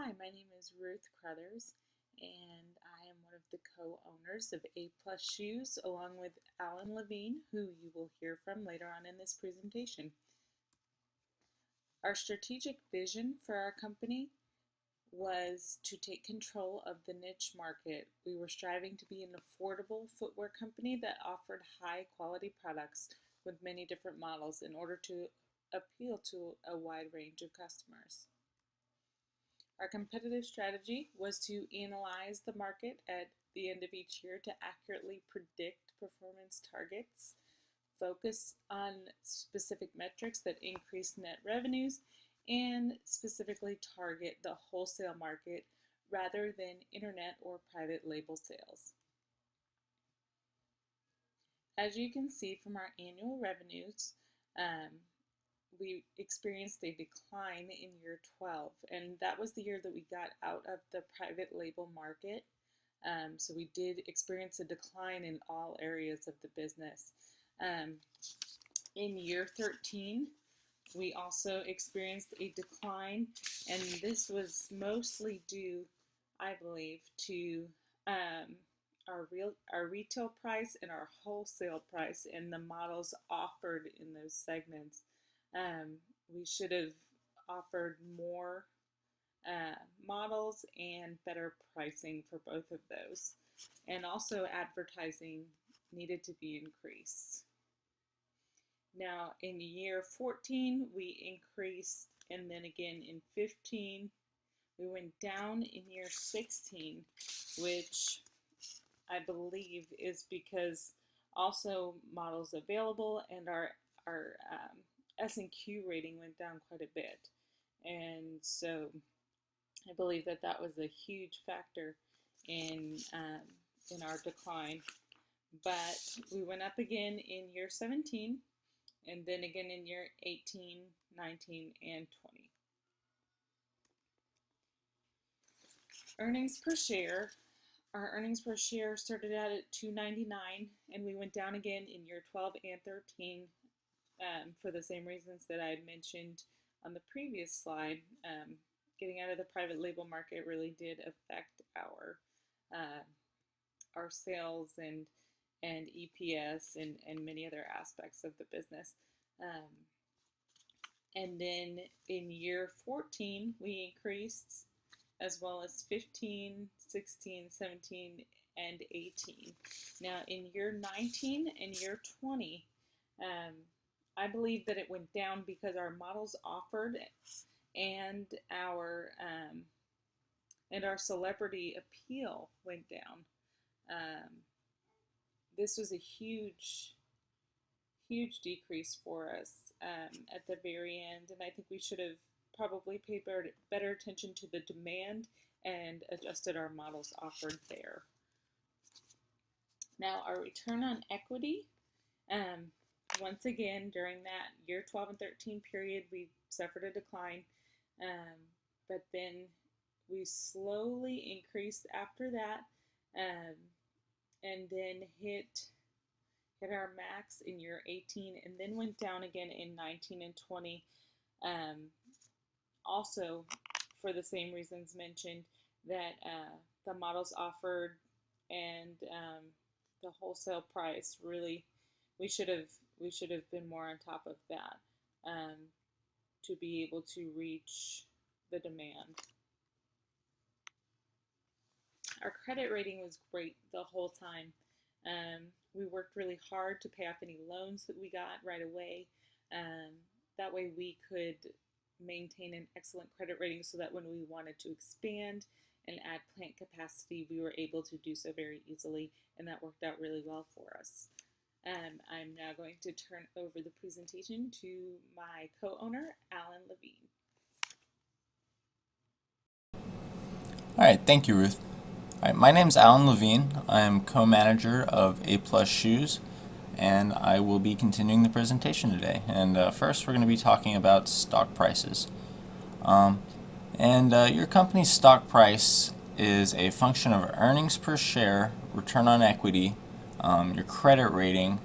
Hi, my name is Ruth Crothers, and I am one of the co-owners of A Plus Shoes, along with Alan Levine, who you will hear from later on in this presentation. Our strategic vision for our company was to take control of the niche market. We were striving to be an affordable footwear company that offered high quality products with many different models in order to appeal to a wide range of customers. Our competitive strategy was to analyze the market at the end of each year to accurately predict performance targets, focus on specific metrics that increase net revenues, and specifically target the wholesale market rather than internet or private label sales. As you can see from our annual revenues, we experienced a decline in year 12, and that was the year that we got out of the private label market. So we did experience a decline in all areas of the business. In year 13, we also experienced a decline, and this was mostly due, I believe, to our retail price and our wholesale price and the models offered in those segments. We should have offered more models and better pricing for both of those. And also advertising needed to be increased. Now in year 14 we increased, and then again in 15 we went down in year 16, which I believe is because also models available and our S&Q rating went down quite a bit, and so I believe that that was a huge factor in our decline. But we went up again in year 17, and then again in year 18, 19, and 20. Earnings per share. Our earnings per share started out at $2.99, and we went down again in year 12 and 13. For the same reasons that I had mentioned on the previous slide. Getting out of the private label market really did affect our sales and EPS and many other aspects of the business. And then in year 14 we increased, as well as 15, 16, 17, and 18. Now in year 19 and year 20, I believe that it went down because our models offered and our celebrity appeal went down. This was a huge decrease for us at the very end, and I think we should have probably paid better attention to the demand and adjusted our models offered there. Now our return on equity. Once again, during that year 12 and 13 period, we suffered a decline, but then we slowly increased after that, and then hit our max in year 18, and then went down again in 19 and 20. Also, for the same reasons mentioned, that the models offered and the wholesale price, really, we should have been more on top of that to be able to reach the demand. Our credit rating was great the whole time. We worked really hard to pay off any loans that we got right away. That way we could maintain an excellent credit rating so that when we wanted to expand and add plant capacity, we were able to do so very easily, and that worked out really well for us. I'm now going to turn over the presentation to my co-owner, Alan Levine. All right, thank you, Ruth. All right, my name is Alan Levine. I am co-manager of A Plus Shoes, and I will be continuing the presentation today. And first, we're going to be talking about stock prices. Your company's stock price is a function of earnings per share, return on equity, your credit rating,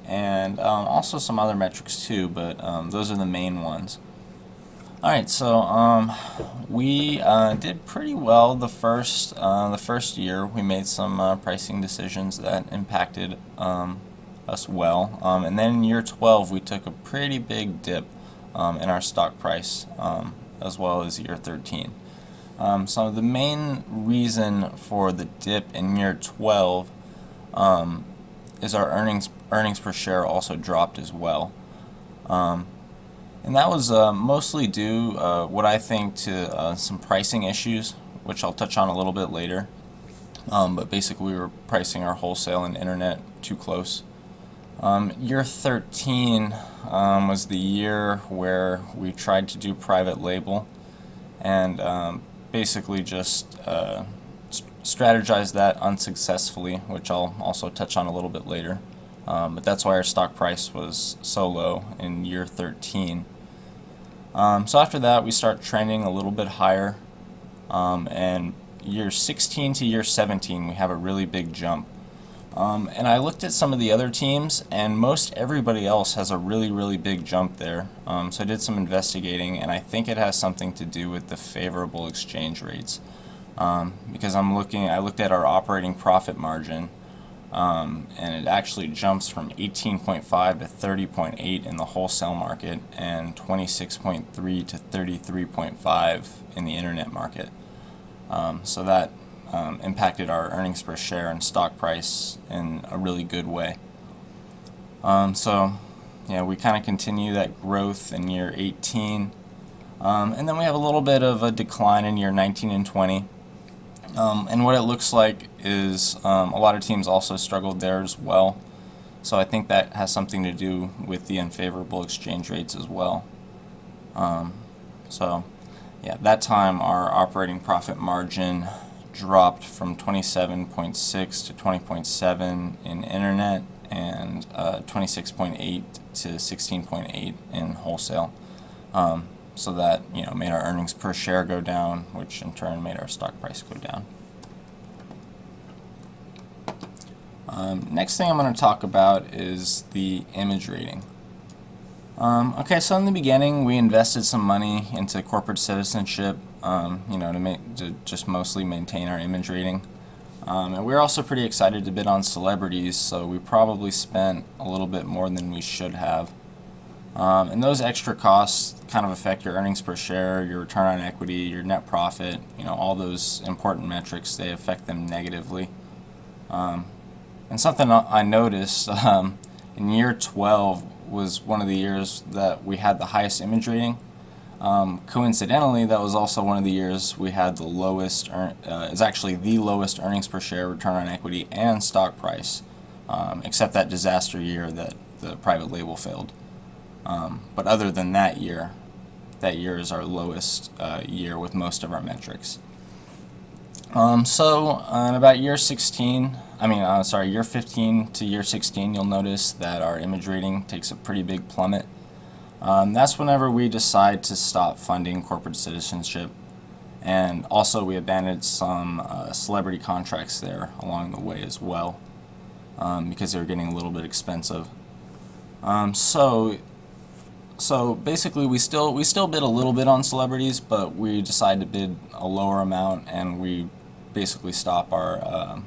and also some other metrics too, but those are the main ones. All right, so we did pretty well the first year. We made some pricing decisions that impacted us well, and then in year 12 we took a pretty big dip in our stock price, as well as year 13. So the main reason for the dip in year 12 is our earnings per share also dropped as well. And that was mostly due, what I think, to some pricing issues, which I'll touch on a little bit later. But basically we were pricing our wholesale and internet too close. Year 13 was the year where we tried to do private label and basically just strategized that unsuccessfully, which I'll also touch on a little bit later. But that's why our stock price was so low in year 13. So after that we start trending a little bit higher, and year 16 to year 17 we have a really big jump. And I looked at some of the other teams, and most everybody else has a really big jump there. So I did some investigating, and I think it has something to do with the favorable exchange rates. Because I looked at our operating profit margin, and it actually jumps from 18.5 to 30.8 in the wholesale market, and 26.3 to 33.5 in the internet market. So that impacted our earnings per share and stock price in a really good way. So yeah, we kind of continue that growth in year 18, and then we have a little bit of a decline in year 19 and 20. And what it looks like is a lot of teams also struggled there as well. So I think that has something to do with the unfavorable exchange rates as well. So yeah, that time our operating profit margin dropped from 27.6 to 20.7 in internet, and 26.8 to 16.8 in wholesale. So that made our earnings per share go down, which in turn made our stock price go down. Next thing I'm going to talk about is the image rating. Okay, so in the beginning we invested some money into corporate citizenship, to just mostly maintain our image rating. And we were also pretty excited to bid on celebrities, so we probably spent a little bit more than we should have. And those extra costs kind of affect your earnings per share, your return on equity, your net profit, all those important metrics, they affect them negatively. And something I noticed in year 12 was one of the years that we had the highest image rating. Coincidentally, that was also one of the years we had the lowest, it's actually the lowest earnings per share, return on equity, and stock price, except that disaster year that the private label failed. But other than that year is our lowest year with most of our metrics. So in about year 15 to year 16, you'll notice that our image rating takes a pretty big plummet. That's whenever we decide to stop funding corporate citizenship, and also we abandoned some celebrity contracts there along the way as well, because they were getting a little bit expensive. So basically we still bid a little bit on celebrities, but we decided to bid a lower amount, and we basically stop our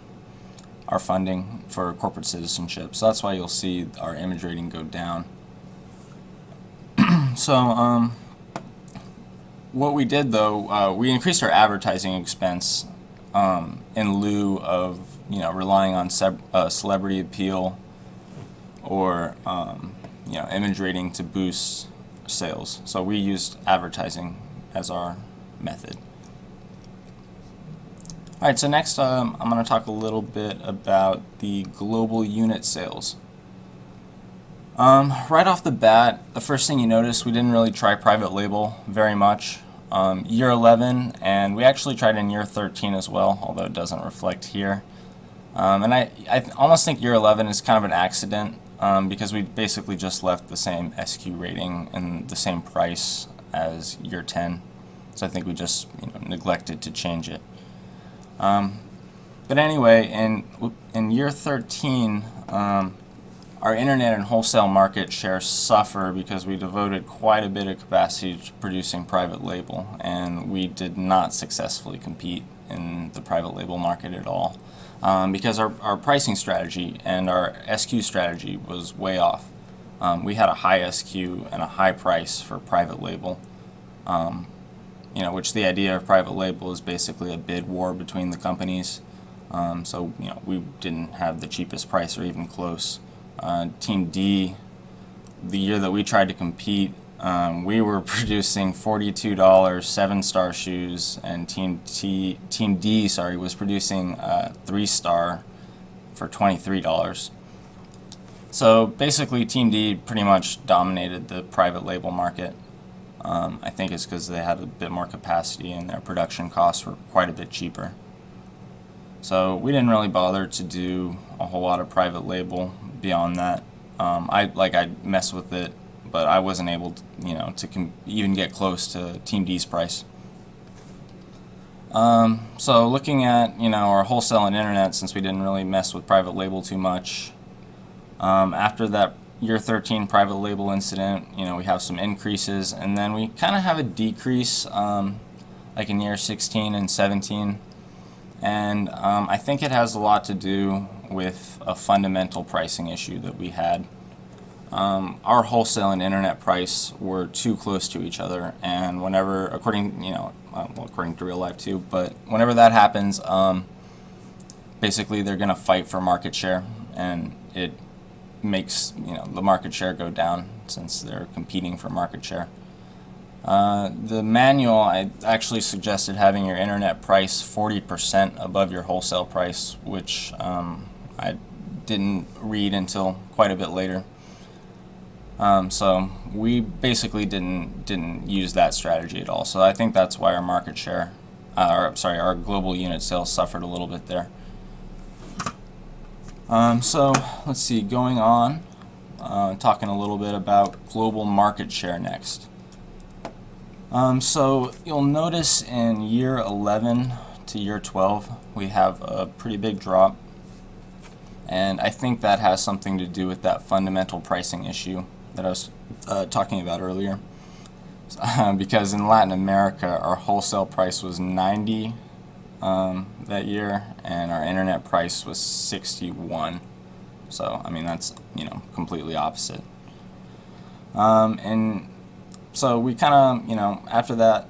funding for corporate citizenship. So that's why you'll see our image rating go down. So what we did though, we increased our advertising expense in lieu of relying on celebrity appeal or image rating to boost sales. So we used advertising as our method. Alright, so next I'm going to talk a little bit about the global unit sales. Right off the bat, the first thing you notice, we didn't really try private label very much. Year 11, and we actually tried in year 13 as well, although it doesn't reflect here. And I almost think year 11 is kind of an accident, because we basically just left the same SQ rating and the same price as year 10. So I think we just neglected to change it. But anyway, in year 13, our our internet and wholesale market share suffer because we devoted quite a bit of capacity to producing private label, and we did not successfully compete in the private label market at all, because our pricing strategy and our SQ strategy was way off. We had a high SQ and a high price for private label, which the idea of private label is basically a bid war between the companies. So we didn't have the cheapest price or even close. Team D, the year that we tried to compete, we were producing $42 7-star shoes, and Team D was producing 3-star for $23. So basically Team D pretty much dominated the private label market. I think it's because they had a bit more capacity and their production costs were quite a bit cheaper. So we didn't really bother to do a whole lot of private label beyond that. I'd mess with it, but I wasn't able to, even get close to Team D's price. So looking at our wholesale and internet, since we didn't really mess with private label too much, after that year 13 private label incident, we have some increases, and then we kind of have a decrease like in year 16 and 17. And I think it has a lot to do with a fundamental pricing issue that we had. Our wholesale and internet price were too close to each other, and whenever, according to real life too, but whenever that happens, basically they're going to fight for market share, and it makes the market share go down since they're competing for market share. The manual, I actually suggested having your internet price 40% above your wholesale price, which I didn't read until quite a bit later. So we basically didn't use that strategy at all. So I think that's why our market share, our global unit sales suffered a little bit there. So let's see, going on, talking a little bit about global market share next. So you'll notice in year 11 to year 12 we have a pretty big drop, and I think that has something to do with that fundamental pricing issue that I was talking about earlier. Because in Latin America our wholesale price was 90 that year, and our internet price was 61. So I mean that's completely opposite. And so we kind of after that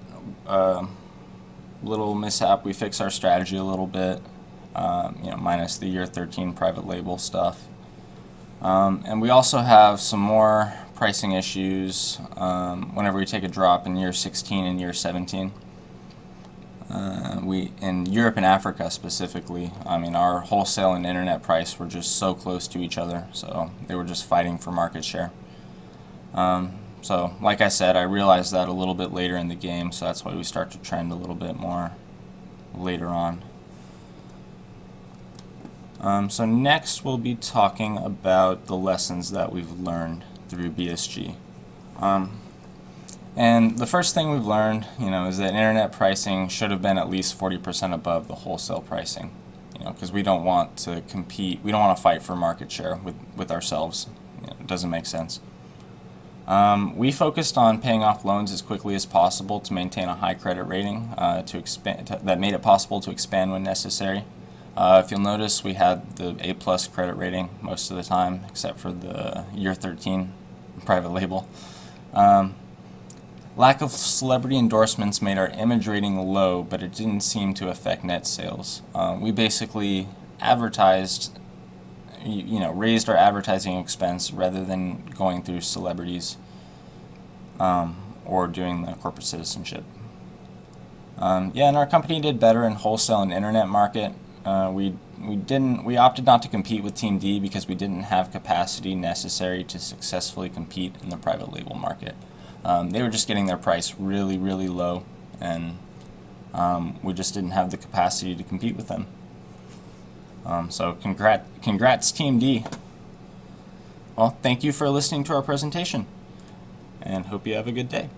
little mishap, we fixed our strategy a little bit, minus the year 13 private label stuff. And we also have some more pricing issues whenever we take a drop in year 16 and year 17. In Europe and Africa specifically, our wholesale and internet price were just so close to each other, so they were just fighting for market share. So like I said, I realized that a little bit later in the game, so that's why we start to trend a little bit more later on. So next we'll be talking about the lessons that we've learned through BSG. And the first thing we've learned, is that internet pricing should have been at least 40% above the wholesale pricing, because we don't want to compete, we don't want to fight for market share with ourselves. It doesn't make sense. We focused on paying off loans as quickly as possible to maintain a high credit rating that made it possible to expand when necessary. If you'll notice, we had the A+ credit rating most of the time, except for the year 13 private label. Lack of celebrity endorsements made our image rating low, but it didn't seem to affect net sales. We basically advertised, raised our advertising expense rather than going through celebrities or doing the corporate citizenship. And our company did better in wholesale and internet market. We opted not to compete with Team D because we didn't have capacity necessary to successfully compete in the private label market. They were just getting their price really, really low, and we just didn't have the capacity to compete with them. So congrats Team D. Well, thank you for listening to our presentation, and hope you have a good day.